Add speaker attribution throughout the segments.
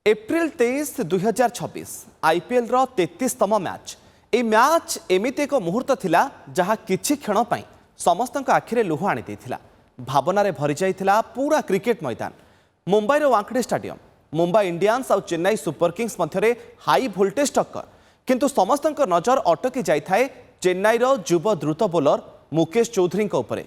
Speaker 1: April 23 2026 IPL रो 33तम match ए match एमिति एक मुहूर्त थिला जहा किछि क्षण पई समस्तक आखिरे लुह आनी देथिला भावना रे भरी जाइथिला पूरा क्रिकेट मैदान। मुंबई रो वांकड़े स्टेडियम मुंबई इंडियंस और चेन्नई सुपर किंग्स मध्यरे हाई वोल्टेज टक्कर, किंतु समस्तक नजर अटकी जाइथाए चेन्नई रो युव द्रुत बोलर मुकेश चौधरी उपरे।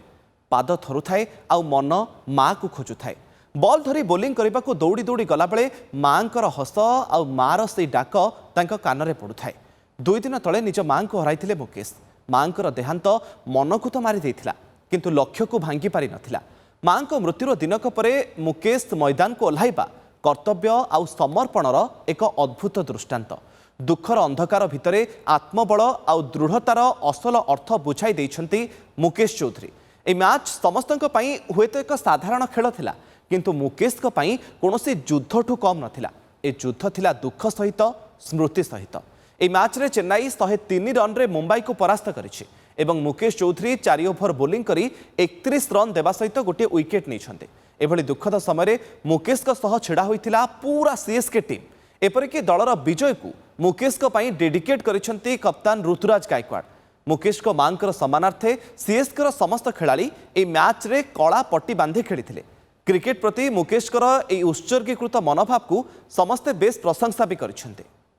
Speaker 1: पाद थरुथाए आउ मन माँ को खोजुथाए। बॉल धरी बोलिंग करने को दौड़ी दौड़ी गला बेले माँकर हस आउ मार से डाक तांको कानरे पड़ुथाए। 2 दिन तले निज माँ को हराइथिले मुकेश। माँकर देहांत मन को तो मारी देथिला, किंतु लक्ष्य को भांगी पारि नथिला। माँ को मृत्युर दिनक परे मुकेश मैदान को ओह्लाइबा कर्तव्य आउ समर्पणर एक अद्भुत दृष्टांत। दुखर अंधकार भितरे आत्मबल आउ दृढ़तार असल अर्थ बुझाई देइछंती मुकेश चौधरी। ए मैच समस्तक पई हुएत एक साधारण खेल थिला, किंतु मुकेश को पई कोनोसी युद्धठू कम नथिला। ए युद्ध थिला दुख सहित स्मृति सहित। ए मैच रे चेन्नई 103 रन रे मुंबई को परास्त करिछि एवं मुकेश चौधरी 4 ओभर बोलिंग करी 31 रन देवा सहित गोटे विकेट नहीं। एभली दुखद समय मुकेश को सह छिड़ा होइथिला पूरा सीएसके टीम। एपरिक दलर विजय को मुकेश को पई डेडिकेट करिसंती कप्तान ऋतुराज गायकवाड़। मुकेश को मांकर सम्मानार्थे सीएसके समस्त खेलाड़ी ए मैच रे कला पट्टी बांधि खेली। क्रिकेट प्रति मुकेश ए उत्सर्गीकृत मनोभाव को समस्ते बेस प्रशंसा भी करिसेंते।